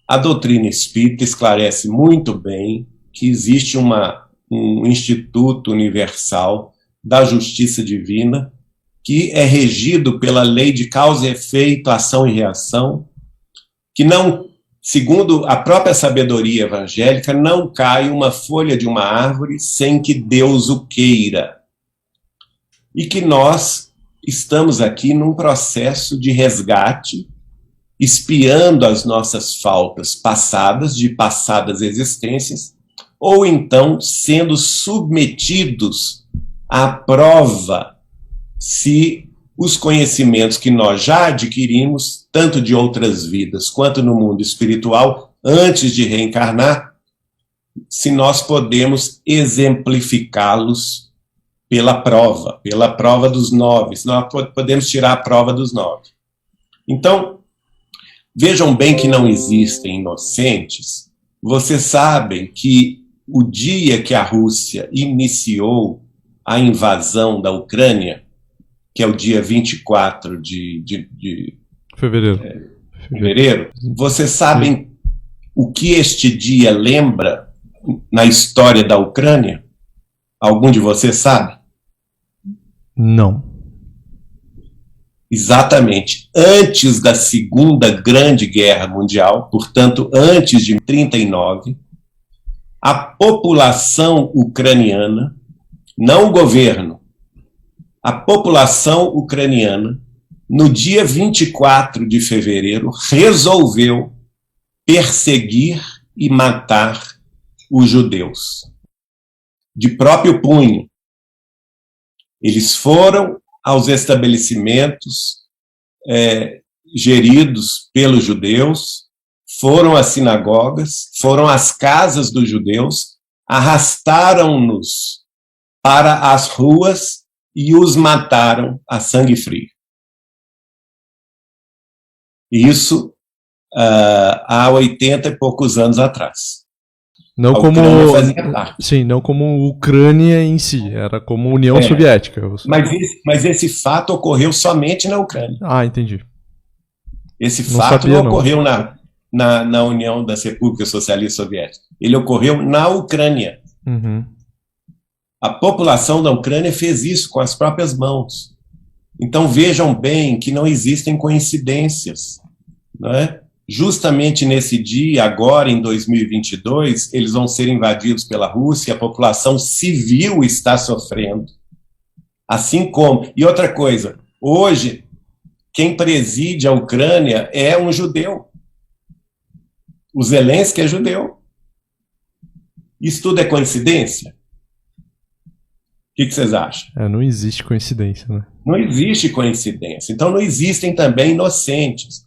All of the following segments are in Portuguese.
A doutrina espírita esclarece muito bem que existe um Instituto Universal da Justiça Divina que é regido pela lei de causa e efeito, ação e reação, que não, segundo a própria sabedoria evangélica, não cai uma folha de uma árvore sem que Deus o queira. E que nós estamos aqui num processo de resgate, espiando as nossas faltas passadas, de passadas existências, ou então sendo submetidos à prova se os conhecimentos que nós já adquirimos, tanto de outras vidas quanto no mundo espiritual, antes de reencarnar, se nós podemos exemplificá-los pela prova dos 9, se nós podemos tirar a prova dos 9. Então, vejam bem que não existem inocentes. Vocês sabem que o dia que a Rússia iniciou a invasão da Ucrânia, que é o dia 24 de fevereiro, vocês sabem o que este dia lembra na história da Ucrânia? Algum de vocês sabe? Não. Exatamente. Antes da Segunda Grande Guerra Mundial, portanto, antes de 1939, a população ucraniana, não o governo, a população ucraniana, no dia 24 de fevereiro, resolveu perseguir e matar os judeus. De próprio punho. Eles foram aos estabelecimentos geridos pelos judeus, foram às sinagogas, foram às casas dos judeus, arrastaram-nos para as ruas e os mataram a sangue frio. Isso há 80 e poucos anos atrás. Não como, sim, não como Ucrânia em si, era como União Soviética. Mas esse fato ocorreu somente na Ucrânia. Ah, entendi. Esse fato não ocorreu na União das Repúblicas Socialistas Soviéticas. Ele ocorreu na Ucrânia. Uhum. A população da Ucrânia fez isso com as próprias mãos. Então vejam bem que não existem coincidências, não é? Justamente nesse dia, agora em 2022, eles vão ser invadidos pela Rússia, a população civil está sofrendo. Assim como... E outra coisa, hoje, quem preside a Ucrânia é um judeu. O Zelensky é judeu. Isso tudo é coincidência? O que vocês acham? Não existe coincidência, né? Não existe coincidência. Então não existem também inocentes.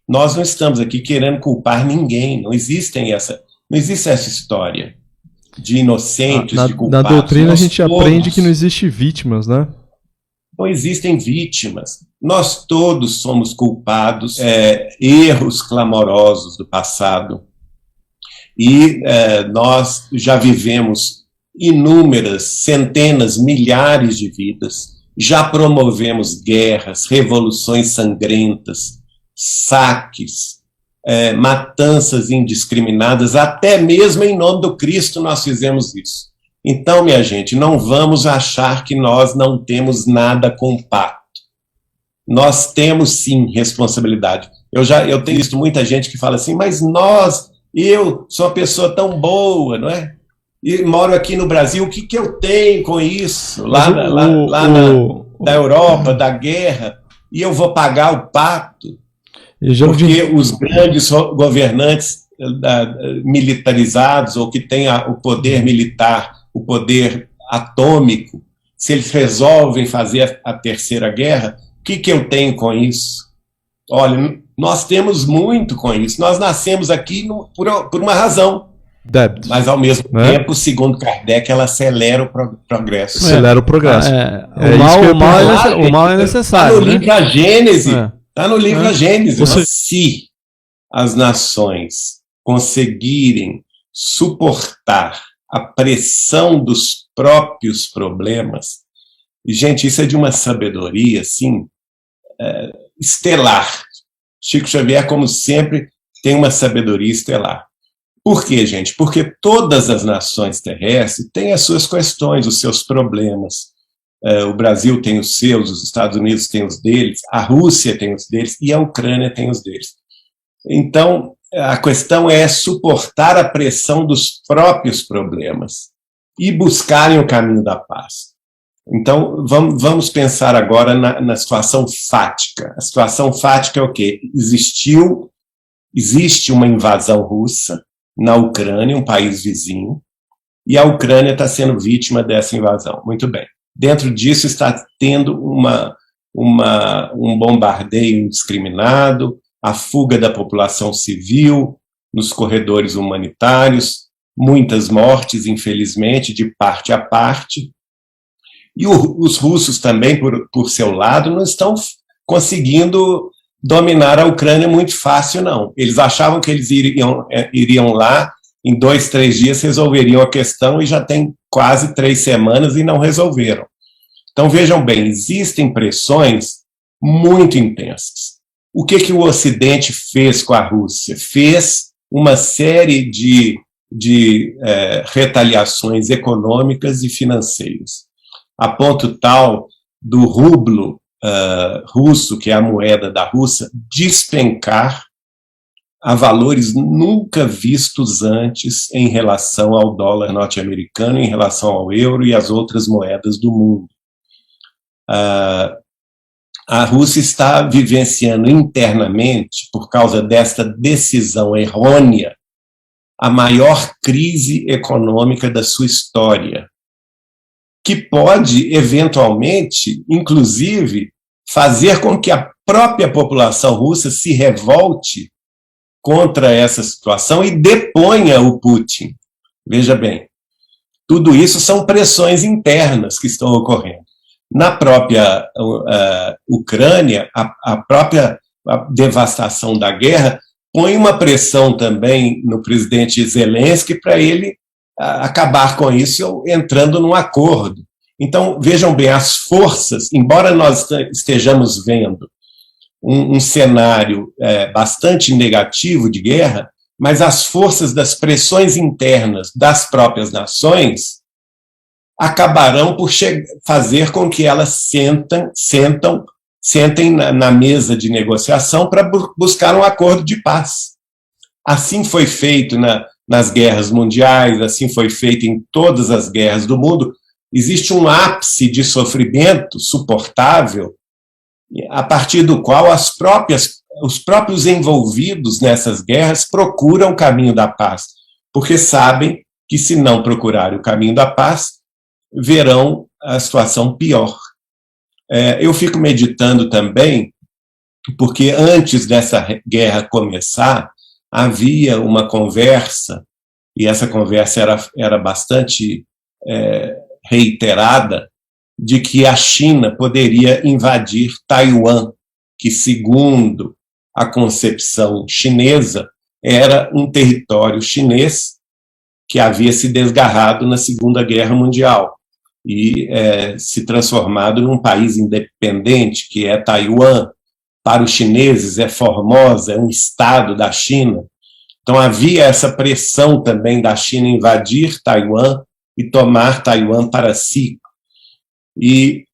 Nós não estamos aqui querendo culpar ninguém, não existe essa história de inocentes, de culpados. Na doutrina a gente aprende que não existe vítimas, né? Não existem vítimas. Nós todos somos culpados, erros clamorosos do passado. E nós já vivemos inúmeras, centenas, milhares de vidas, já promovemos guerras, revoluções sangrentas, saques, matanças indiscriminadas, até mesmo em nome do Cristo nós fizemos isso. Então, minha gente, não vamos achar que nós não temos nada com o pacto. Nós temos, sim, responsabilidade. Eu tenho visto muita gente que fala assim, mas eu sou uma pessoa tão boa, não é? E moro aqui no Brasil, o que eu tenho com isso? Lá na Europa, da guerra, e eu vou pagar o pacto? Porque os grandes governantes militarizados, ou que têm o poder militar, o poder atômico, se eles resolvem fazer a terceira guerra, o que eu tenho com isso? Olha, nós temos muito com isso. Nós nascemos aqui por uma razão. Mas, ao mesmo tempo, segundo Kardec, ela acelera o progresso. Acelera o progresso. O mal é necessário. Está no livro da Gênese. Está no livro da Gênesis. Se as nações conseguirem suportar a pressão dos próprios problemas, e, gente, isso é de uma sabedoria, assim, estelar. Chico Xavier, como sempre, tem uma sabedoria estelar. Por quê, gente? Porque todas as nações terrestres têm as suas questões, os seus problemas. O Brasil tem os seus, os Estados Unidos têm os deles, a Rússia tem os deles e a Ucrânia tem os deles. Então, a questão é suportar a pressão dos próprios problemas e buscarem o caminho da paz. Então, vamos pensar agora na situação fática. A situação fática é o quê? Existe uma invasão russa na Ucrânia, um país vizinho, e a Ucrânia está sendo vítima dessa invasão. Muito bem. Dentro disso está tendo um bombardeio indiscriminado, a fuga da população civil nos corredores humanitários, muitas mortes, infelizmente, de parte a parte. E os russos também, por seu lado, não estão conseguindo dominar a Ucrânia muito fácil, não. Eles achavam que eles iriam lá, em 2, 3 dias resolveriam a questão, e já tem quase 3 semanas e não resolveram. Então, vejam bem, existem pressões muito intensas. O que o Ocidente fez com a Rússia? Fez uma série de retaliações econômicas e financeiras, a ponto tal do rublo russo, que é a moeda da Rússia, despencar a valores nunca vistos antes em relação ao dólar norte-americano, em relação ao euro e às outras moedas do mundo. A Rússia está vivenciando internamente, por causa desta decisão errônea, a maior crise econômica da sua história, que pode, eventualmente, inclusive, fazer com que a própria população russa se revolte contra essa situação e deponha o Putin. Veja bem, tudo isso são pressões internas que estão ocorrendo. Na própria Ucrânia, a própria devastação da guerra põe uma pressão também no presidente Zelensky para ele acabar com isso entrando num acordo. Então, vejam bem, as forças, embora nós estejamos vendo um cenário bastante negativo de guerra, mas as forças das pressões internas das próprias nações acabarão por fazer com que elas sentem na mesa de negociação para buscar um acordo de paz. Assim foi feito nas guerras mundiais, assim foi feito em todas as guerras do mundo. Existe um ápice de sofrimento suportável, a partir do qual os próprios envolvidos nessas guerras procuram o caminho da paz, porque sabem que, se não procurarem o caminho da paz, verão a situação pior. Eu fico meditando também, porque antes dessa guerra começar, havia uma conversa, e essa conversa era bastante reiterada, de que a China poderia invadir Taiwan, que, segundo a concepção chinesa, era um território chinês que havia se desgarrado na Segunda Guerra Mundial e se transformado num país independente, que é Taiwan. Para os chineses é Formosa, é um estado da China. Então havia essa pressão também da China invadir Taiwan e tomar Taiwan para si. E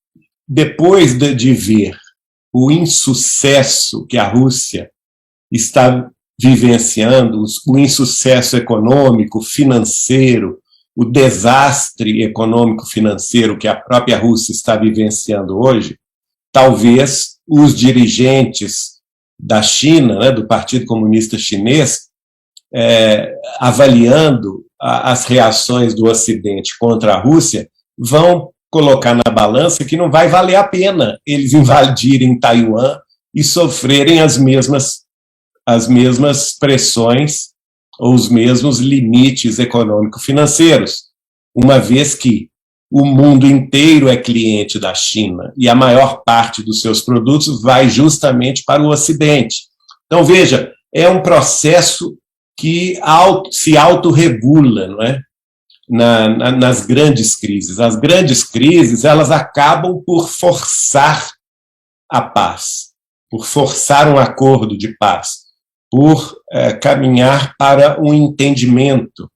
depois de ver o insucesso que a Rússia está vivenciando, o insucesso econômico, financeiro, o desastre econômico-financeiro que a própria Rússia está vivenciando hoje, talvez os dirigentes da China, do Partido Comunista Chinês, avaliando as reações do Ocidente contra a Rússia, vão colocar na balança que não vai valer a pena eles invadirem Taiwan e sofrerem as mesmas pressões ou os mesmos limites econômico-financeiros, uma vez que o mundo inteiro é cliente da China e a maior parte dos seus produtos vai justamente para o Ocidente. Então, veja, é um processo que se autorregula, não é? Nas grandes crises. As grandes crises, elas acabam por forçar a paz, por forçar um acordo de paz, por caminhar para um entendimento